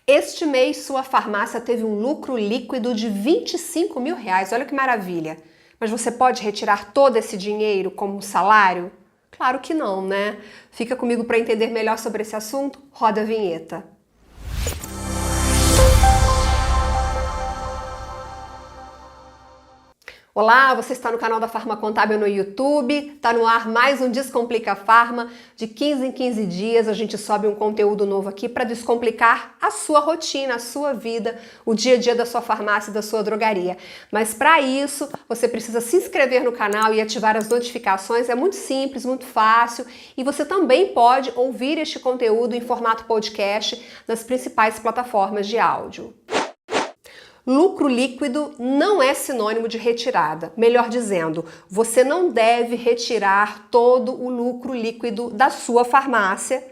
Este mês, sua farmácia teve um lucro líquido de R$ 25.000. Olha que maravilha! Mas você pode retirar todo esse dinheiro como salário? Claro que não, né? Fica comigo para entender melhor sobre esse assunto. Roda a vinheta. Olá, você está no canal da Farma Contábil no YouTube, está no ar mais um Descomplica Farma. De 15 em 15 dias a gente sobe um conteúdo novo aqui para descomplicar a sua rotina, a sua vida, o dia a dia da sua farmácia e da sua drogaria. Mas para isso, você precisa se inscrever no canal e ativar as notificações, é muito simples, muito fácil, e você também pode ouvir este conteúdo em formato podcast nas principais plataformas de áudio. Lucro líquido não é sinônimo de retirada. Melhor dizendo, você não deve retirar todo o lucro líquido da sua farmácia,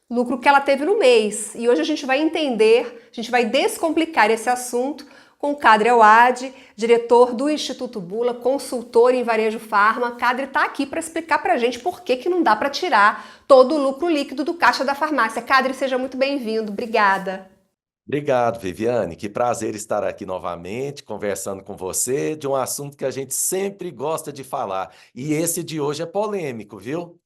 lucro que ela teve no mês. E hoje a gente vai entender, a gente vai descomplicar esse assunto com o Kadri Awad, diretor do Instituto Bula, consultor em varejo farma. Kadri está aqui para explicar para a gente por que não dá para tirar todo o lucro líquido do caixa da farmácia. Kadri, seja muito bem-vindo. Obrigada. Obrigado, Viviane. Que prazer estar aqui novamente, conversando com você de um assunto que a gente sempre gosta de falar. E esse de hoje é polêmico, viu?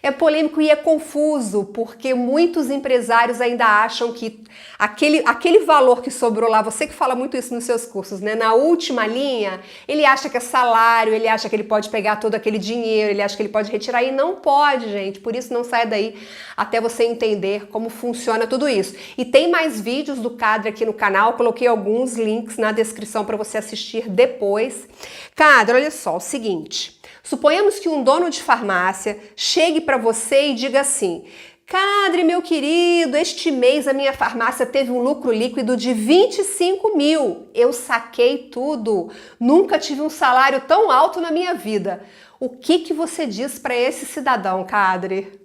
É polêmico e é confuso, porque muitos empresários ainda acham que aquele valor que sobrou lá, você que fala muito isso nos seus cursos, né? Na última linha, ele acha que é salário, ele acha que ele pode pegar todo aquele dinheiro, ele acha que ele pode retirar e não pode, gente. Por isso não sai daí até você entender como funciona tudo isso. E tem mais vídeos do Kadri aqui no canal, coloquei alguns links na descrição para você assistir depois. Kadri, olha só, o seguinte... Suponhamos que um dono de farmácia chegue para você e diga assim: Kadri, meu querido, este mês a minha farmácia teve um lucro líquido de 25 mil. Eu saquei tudo. Nunca tive um salário tão alto na minha vida. O que você diz para esse cidadão, Kadri?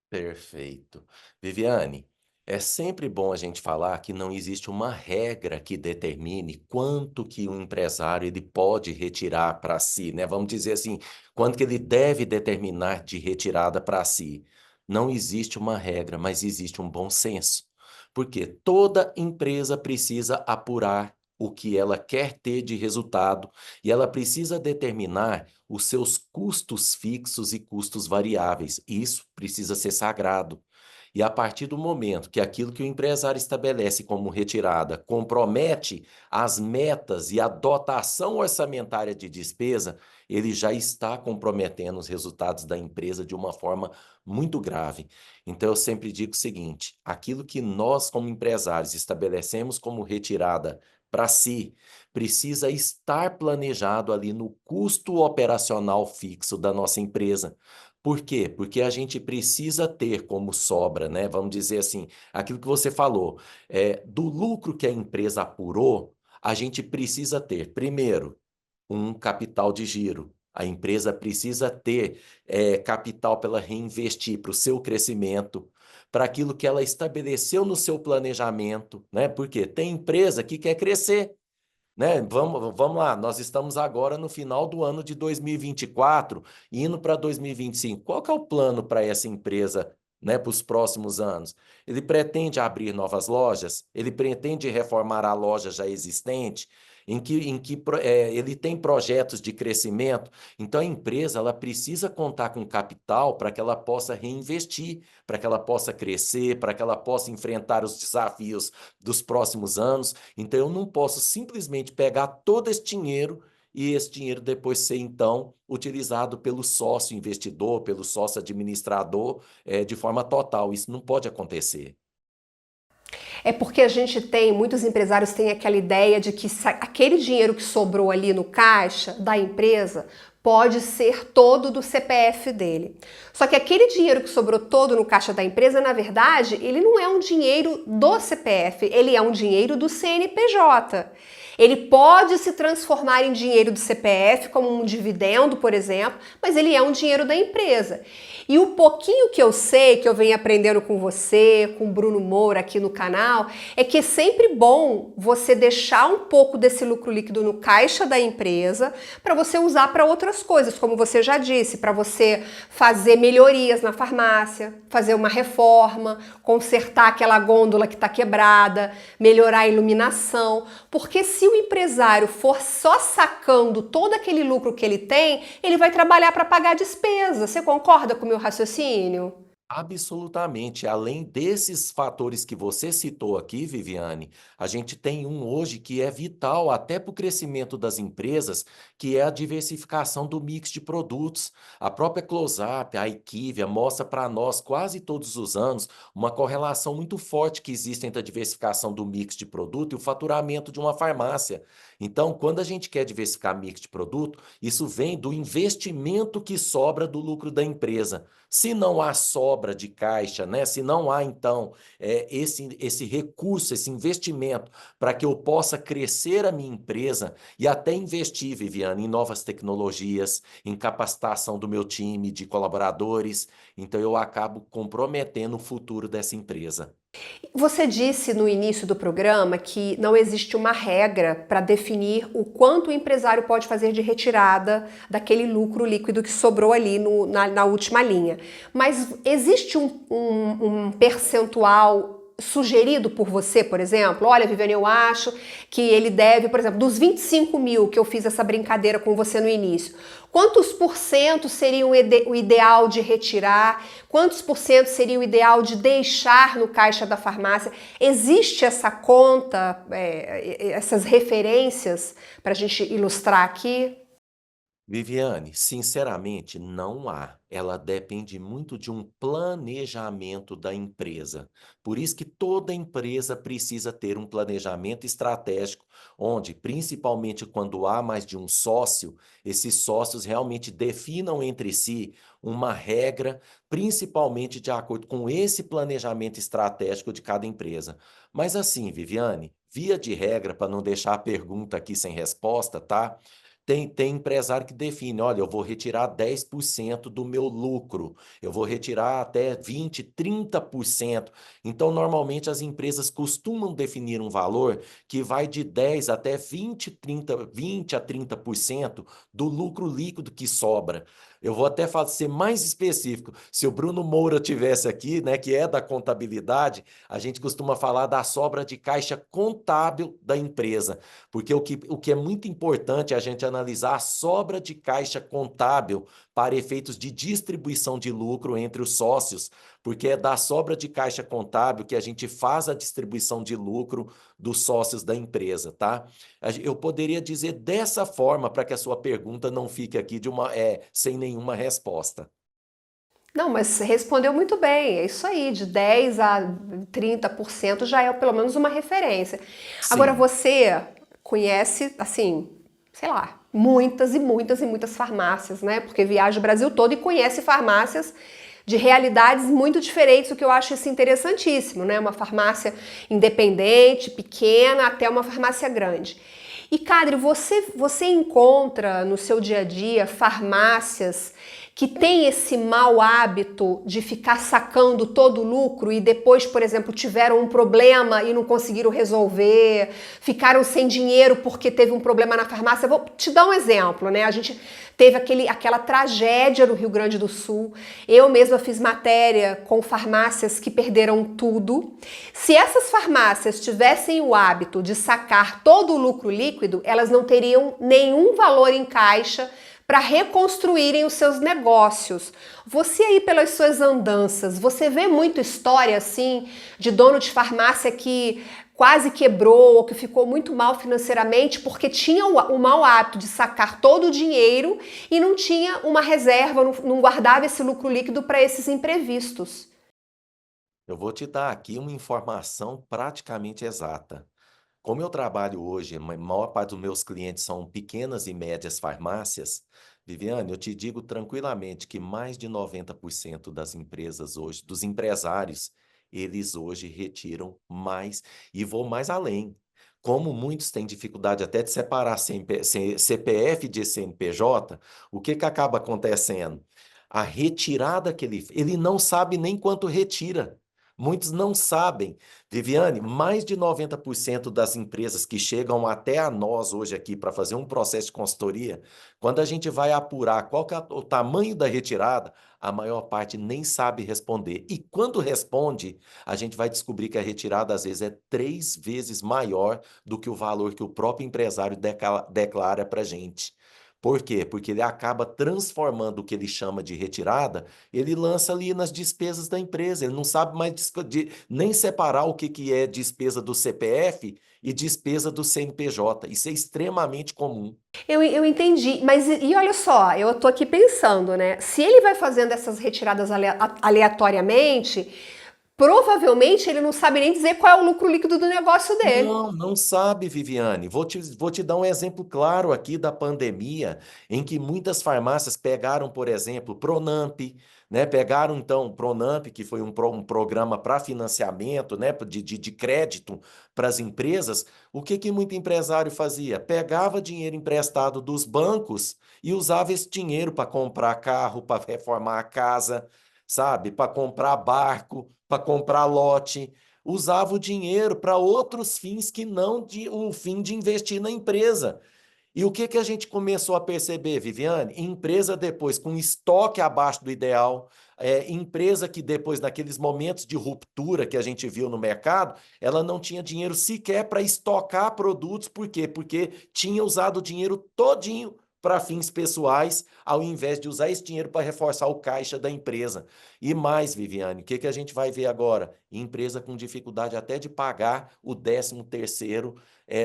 Perfeito. Viviane, é sempre bom a gente falar que não existe uma regra que determine quanto que um empresário ele pode retirar para si, né? Vamos dizer assim, quanto que ele deve determinar de retirada para si. Não existe uma regra, mas existe um bom senso. Porque toda empresa precisa apurar o que ela quer ter de resultado e ela precisa determinar os seus custos fixos e custos variáveis. Isso precisa ser sagrado. E a partir do momento que aquilo que o empresário estabelece como retirada compromete as metas e a dotação orçamentária de despesa, ele já está comprometendo os resultados da empresa de uma forma muito grave. Então eu sempre digo o seguinte: aquilo que nós, como empresários, estabelecemos como retirada para si, precisa estar planejado ali no custo operacional fixo da nossa empresa. Por quê? Porque a gente precisa ter como sobra, né? Vamos dizer assim, aquilo que você falou, do lucro que a empresa apurou, a gente precisa ter, primeiro, um capital de giro. A empresa precisa ter capital para ela reinvestir para o seu crescimento, para aquilo que ela estabeleceu no seu planejamento, né? Porque tem empresa que quer crescer, né? Vamos lá, nós estamos agora no final do ano de 2024, indo para 2025. Qual que é o plano para essa empresa, né, para os próximos anos? Ele pretende abrir novas lojas? Ele pretende reformar a loja já existente? Ele tem projetos de crescimento? Então a empresa ela precisa contar com capital para que ela possa reinvestir, para que ela possa crescer, para que ela possa enfrentar os desafios dos próximos anos. Então, eu não posso simplesmente pegar todo esse dinheiro e esse dinheiro depois ser, então, utilizado pelo sócio investidor, pelo sócio administrador, de forma total. Isso não pode acontecer. É porque a gente tem, muitos empresários têm aquela ideia de que aquele dinheiro que sobrou ali no caixa da empresa pode ser todo do CPF dele. Só que aquele dinheiro que sobrou todo no caixa da empresa, na verdade, ele não é um dinheiro do CPF, ele é um dinheiro do CNPJ. Ele pode se transformar em dinheiro do CPF, como um dividendo, por exemplo, mas ele é um dinheiro da empresa. E o pouquinho que eu sei, que eu venho aprendendo com você, com o Bruno Moura aqui no canal, é que é sempre bom você deixar um pouco desse lucro líquido no caixa da empresa para você usar para outras outras coisas, como você já disse, para você fazer melhorias na farmácia, fazer uma reforma, consertar aquela gôndola que está quebrada, melhorar a iluminação. Porque se o empresário for só sacando todo aquele lucro que ele tem, ele vai trabalhar para pagar despesa. Você concorda com o meu raciocínio? Absolutamente. Além desses fatores que você citou aqui, Viviane, a gente tem um hoje que é vital até para o crescimento das empresas, que é a diversificação do mix de produtos. A própria Close-Up, a IQVIA, mostra para nós quase todos os anos uma correlação muito forte que existe entre a diversificação do mix de produto e o faturamento de uma farmácia. Então, quando a gente quer diversificar mix de produto, isso vem do investimento que sobra do lucro da empresa. Se não há sobra de caixa, né? Se não há, então, esse recurso, esse investimento para que eu possa crescer a minha empresa e até investir, Viviane, em novas tecnologias, em capacitação do meu time de colaboradores, então eu acabo comprometendo o futuro dessa empresa. Você disse no início do programa que não existe uma regra para definir o quanto o empresário pode fazer de retirada daquele lucro líquido que sobrou ali na última linha. Mas existe um percentual sugerido por você, por exemplo? Olha, Viviane, eu acho que ele deve, por exemplo, dos 25 mil que eu fiz essa brincadeira com você no início, quantos por cento seria o ideal de retirar? Quantos por cento seria o ideal de deixar no caixa da farmácia? Existe essa conta, essas referências para a gente ilustrar aqui? Viviane, sinceramente, não há. Ela depende muito de um planejamento da empresa. Por isso que toda empresa precisa ter um planejamento estratégico, onde, principalmente quando há mais de um sócio, esses sócios realmente definam entre si uma regra, principalmente de acordo com esse planejamento estratégico de cada empresa. Mas assim, Viviane, via de regra, para não deixar a pergunta aqui sem resposta, tá? Tem empresário que define, olha, eu vou retirar 10% do meu lucro, eu vou retirar até 20, 30%. Então, normalmente as empresas costumam definir um valor que vai de 10 até 20 a 30% do lucro líquido que sobra. Eu vou até ser mais específico. Se o Bruno Moura tivesse aqui, né, que é da contabilidade, a gente costuma falar da sobra de caixa contábil da empresa. Porque o que é muito importante é a gente analisar a sobra de caixa contábil para efeitos de distribuição de lucro entre os sócios, porque é da sobra de caixa contábil que a gente faz a distribuição de lucro dos sócios da empresa, tá? Eu poderia dizer dessa forma para que a sua pergunta não fique aqui sem nenhuma resposta. Não, mas você respondeu muito bem. É isso aí, de 10 a 30% já é pelo menos uma referência. Agora Sim. você conhece, assim, sei lá, muitas e muitas e muitas farmácias, né? Porque viaja o Brasil todo e conhece farmácias de realidades muito diferentes, o que eu acho isso interessantíssimo, né? Uma farmácia independente, pequena, até uma farmácia grande. E, Kadri, você encontra no seu dia a dia farmácias que têm esse mau hábito de ficar sacando todo o lucro e depois, por exemplo, tiveram um problema e não conseguiram resolver, ficaram sem dinheiro porque teve um problema na farmácia? Vou te dar um exemplo, né? A gente teve aquela tragédia no Rio Grande do Sul. Eu mesma fiz matéria com farmácias que perderam tudo. Se essas farmácias tivessem o hábito de sacar todo o lucro líquido, elas não teriam nenhum valor em caixa para reconstruírem os seus negócios. Você aí pelas suas andanças, você vê muita história assim de dono de farmácia que quase quebrou ou que ficou muito mal financeiramente porque tinha o mau hábito de sacar todo o dinheiro e não tinha uma reserva, não guardava esse lucro líquido para esses imprevistos. Eu vou te dar aqui uma informação praticamente exata. Como eu trabalho hoje, a maior parte dos meus clientes são pequenas e médias farmácias, Viviane, eu te digo tranquilamente que mais de 90% das empresas hoje, dos empresários, eles hoje retiram mais e vou mais além. Como muitos têm dificuldade até de separar CPF de CNPJ, o que que acaba acontecendo? A retirada que ele não sabe nem quanto retira. Muitos não sabem. Viviane, mais de 90% das empresas que chegam até a nós hoje aqui para fazer um processo de consultoria, quando a gente vai apurar qual que é o tamanho da retirada, a maior parte nem sabe responder. E quando responde, a gente vai descobrir que a retirada às vezes é 3 vezes maior do que o valor que o próprio empresário declara para a gente. Por quê? Porque ele acaba transformando o que ele chama de retirada, ele lança ali nas despesas da empresa. Ele não sabe mais nem separar o que, que é despesa do CPF e despesa do CNPJ. Isso é extremamente comum. Eu entendi, mas e olha só, eu tô aqui pensando, né? Se ele vai fazendo essas retiradas aleatoriamente, provavelmente ele não sabe nem dizer qual é o lucro líquido do negócio dele. Não, não sabe, Viviane. Vou te dar um exemplo claro aqui da pandemia, em que muitas farmácias pegaram, por exemplo, Pronamp, né? Pegaram, então, Pronamp, que foi um programa para financiamento, né? De crédito para as empresas. O que que muito empresário fazia? Pegava dinheiro emprestado dos bancos e usava esse dinheiro para comprar carro, para reformar a casa, sabe? Para comprar barco, para comprar lote, usava o dinheiro para outros fins que não o fim de investir na empresa. E o que que a gente começou a perceber, Viviane? Empresa depois com estoque abaixo do ideal, empresa que depois, naqueles momentos de ruptura que a gente viu no mercado, ela não tinha dinheiro sequer para estocar produtos. Por quê? Porque tinha usado o dinheiro todinho para fins pessoais, ao invés de usar esse dinheiro para reforçar o caixa da empresa. E mais, Viviane, o que que a gente vai ver agora? Empresa com dificuldade até de pagar o 13º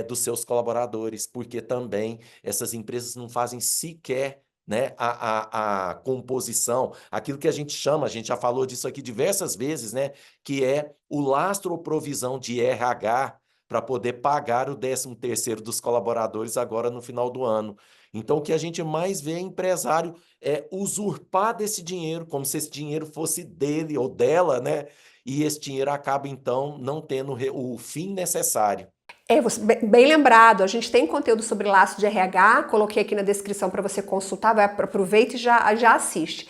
dos seus colaboradores, porque também essas empresas não fazem sequer, né, a composição, aquilo que a gente chama, a gente já falou disso aqui diversas vezes, né, que é o lastro ou provisão de RH para poder pagar o 13º dos colaboradores agora no final do ano. Então, o que a gente mais vê é empresário usurpar desse dinheiro, como se esse dinheiro fosse dele ou dela, né? E esse dinheiro acaba, então, não tendo o fim necessário. Bem lembrado, a gente tem conteúdo sobre laço de RH, coloquei aqui na descrição para você consultar, aproveita e já assiste.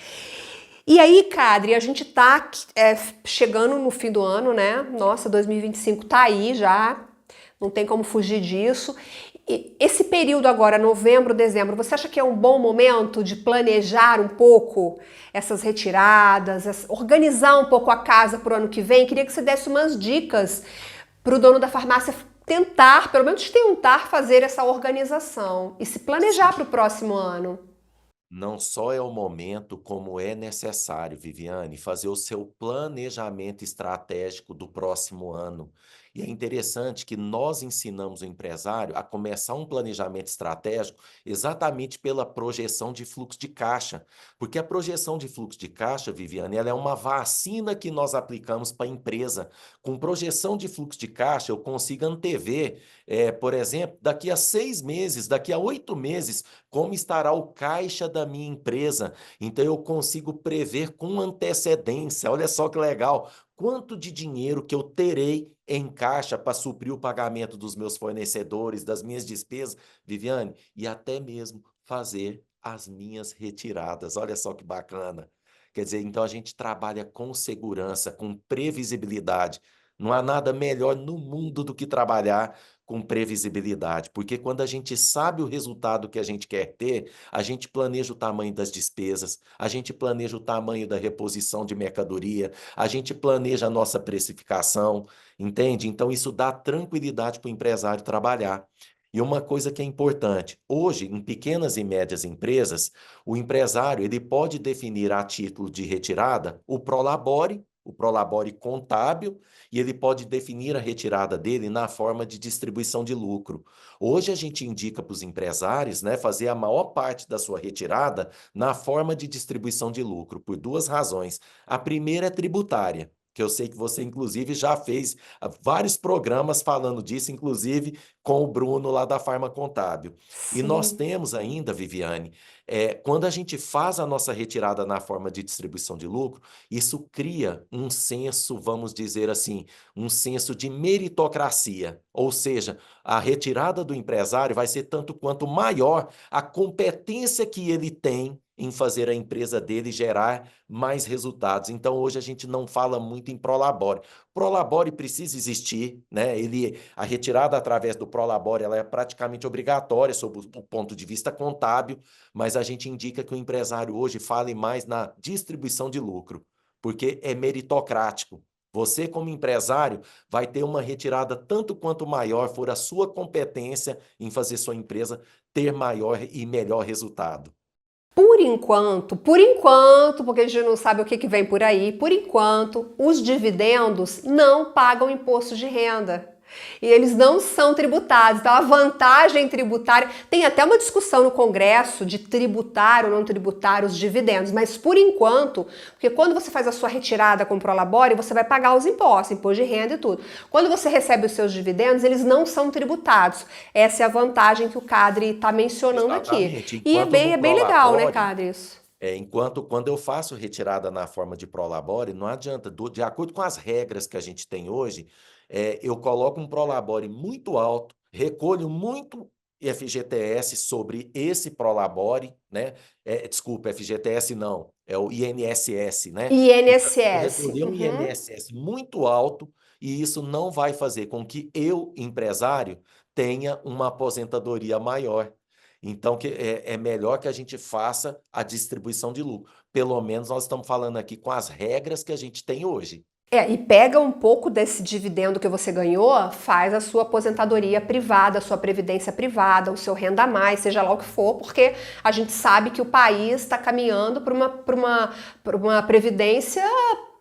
E aí, Kadri, a gente tá chegando no fim do ano, né? Nossa, 2025 tá aí já, não tem como fugir disso. E esse período agora, novembro, dezembro, você acha que é um bom momento de planejar um pouco essas retiradas, organizar um pouco a casa para o ano que vem? Queria que você desse umas dicas para o dono da farmácia tentar, pelo menos tentar fazer essa organização e se planejar para o próximo ano. Não só é o momento, como é necessário, Viviane, fazer o seu planejamento estratégico do próximo ano. E é interessante que nós ensinamos o empresário a começar um planejamento estratégico exatamente pela projeção de fluxo de caixa. Porque a projeção de fluxo de caixa, Viviane, ela é uma vacina que nós aplicamos para a empresa. Com projeção de fluxo de caixa, eu consigo antever, por exemplo, daqui a 6 meses, daqui a 8 meses, como estará o caixa da minha empresa. Então eu consigo prever com antecedência. Olha só que legal, quanto de dinheiro que eu terei em caixa para suprir o pagamento dos meus fornecedores, das minhas despesas, Viviane, e até mesmo fazer as minhas retiradas. Olha só que bacana. Quer dizer, então a gente trabalha com segurança, com previsibilidade. Não há nada melhor no mundo do que trabalhar com previsibilidade, porque quando a gente sabe o resultado que a gente quer ter, a gente planeja o tamanho das despesas, a gente planeja o tamanho da reposição de mercadoria, a gente planeja a nossa precificação, entende? Então isso dá tranquilidade para o empresário trabalhar. E uma coisa que é importante, hoje, em pequenas e médias empresas, o empresário ele pode definir a título de retirada o Prolabore contábil, e ele pode definir a retirada dele na forma de distribuição de lucro. Hoje a gente indica para os empresários, né, fazer a maior parte da sua retirada na forma de distribuição de lucro, por duas razões. A primeira é tributária, que eu sei que você, inclusive, já fez vários programas falando disso, inclusive com o Bruno lá da Farma Contábil. E nós Sim. temos ainda, Viviane, Quando a gente faz a nossa retirada na forma de distribuição de lucro, isso cria um senso, vamos dizer assim, um senso de meritocracia, ou seja, a retirada do empresário vai ser tanto quanto maior a competência que ele tem em fazer a empresa dele gerar mais resultados. Então, hoje a gente não fala muito em Prolabore. Prolabore precisa existir, né? A retirada através do Prolabore ela é praticamente obrigatória sob o ponto de vista contábil, mas a gente indica que o empresário hoje fale mais na distribuição de lucro, porque é meritocrático. Você, como empresário, vai ter uma retirada tanto quanto maior for a sua competência em fazer sua empresa ter maior e melhor resultado. Por enquanto, porque a gente não sabe o que vem por aí, por enquanto, os dividendos não pagam imposto de renda. E eles não são tributados. Então, a vantagem tributária... Tem até uma discussão no Congresso de tributar ou não tributar os dividendos, mas por enquanto, porque quando você faz a sua retirada com o Prolabore, você vai pagar os impostos, imposto de renda e tudo. Quando você recebe os seus dividendos, eles não são tributados. Essa é a vantagem que o Cadre está mencionando Exatamente. aqui. E é bem legal, né, Cadre, isso? Enquanto quando eu faço retirada na forma de Prolabore, não adianta, de acordo com as regras que a gente tem hoje, eu coloco um Prolabore muito alto, recolho muito FGTS sobre esse Prolabore, né? Desculpa, FGTS não, é o INSS, né? Então, eu vou INSS. recolher um INSS muito alto e isso não vai fazer com que eu, empresário, tenha uma aposentadoria maior. Então, é melhor que a gente faça a distribuição de lucro. Pelo menos nós estamos falando aqui com as regras que a gente tem hoje. E pega um pouco desse dividendo que você ganhou, faz a sua aposentadoria privada, a sua previdência privada, o seu renda a mais, seja lá o que for, porque a gente sabe que o país está caminhando para uma previdência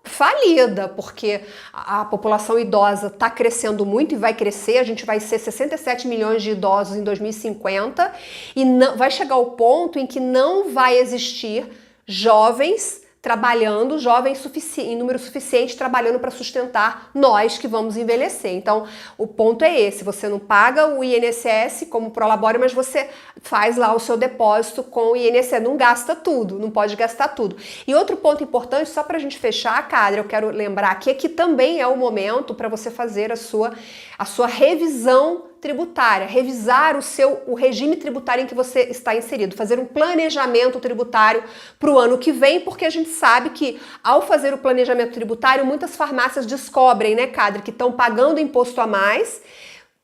falida, porque a população idosa está crescendo muito e vai crescer, a gente vai ser 67 milhões de idosos em 2050 e não, vai chegar ao ponto em que não vai existir jovens trabalhando, jovens em número suficiente trabalhando para sustentar nós que vamos envelhecer. Então, o ponto é esse, você não paga o INSS como Prolabore, mas você faz lá o seu depósito com o INSS, não gasta tudo, não pode gastar tudo. E outro ponto importante, só para a gente fechar, Cadre, eu quero lembrar aqui, é que também é o momento para você fazer a sua revisão tributária, revisar o regime tributário em que você está inserido, fazer um planejamento tributário para o ano que vem, porque a gente sabe que ao fazer o planejamento tributário, muitas farmácias descobrem, né, Cadre, que estão pagando imposto a mais,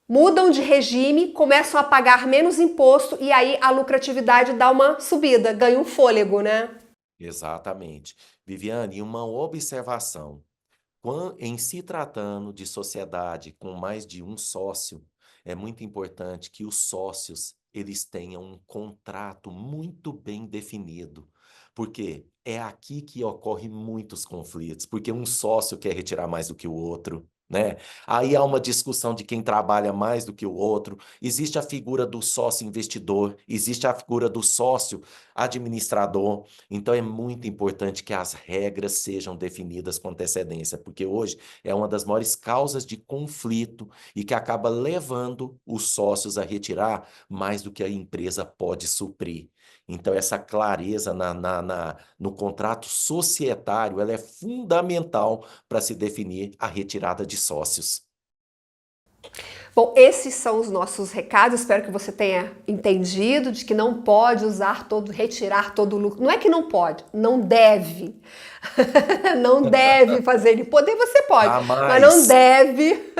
mudam de regime, começam a pagar menos imposto e aí a lucratividade dá uma subida, ganha um fôlego, né? Exatamente. Viviane, uma observação. Em se tratando de sociedade com mais de um sócio, é muito importante que os sócios eles tenham um contrato muito bem definido, porque é aqui que ocorrem muitos conflitos, porque um sócio quer retirar mais do que o outro, né? Aí há uma discussão de quem trabalha mais do que o outro, existe a figura do sócio investidor, existe a figura do sócio administrador, então é muito importante que as regras sejam definidas com antecedência, porque hoje é uma das maiores causas de conflito e que acaba levando os sócios a retirar mais do que a empresa pode suprir. Então, essa clareza no contrato societário, ela é fundamental para se definir a retirada de sócios. Bom, esses são os nossos recados, espero que você tenha entendido de que não pode retirar todo o lucro. Não é que não pode, não deve. Não deve fazer ele. Poder você pode, mas não deve.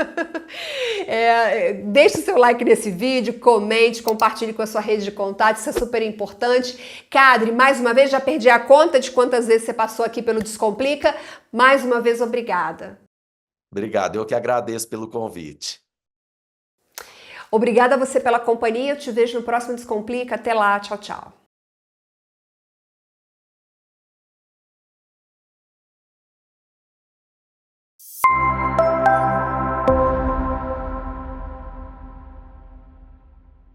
Deixe o seu like nesse vídeo, comente, compartilhe com a sua rede de contatos, isso é super importante. Cadre, mais uma vez, já perdi a conta de quantas vezes você passou aqui pelo Descomplica. Mais uma vez, obrigada. Obrigado, eu que agradeço pelo convite. Obrigada a você pela companhia, eu te vejo no próximo Descomplica. Até lá, tchau, tchau.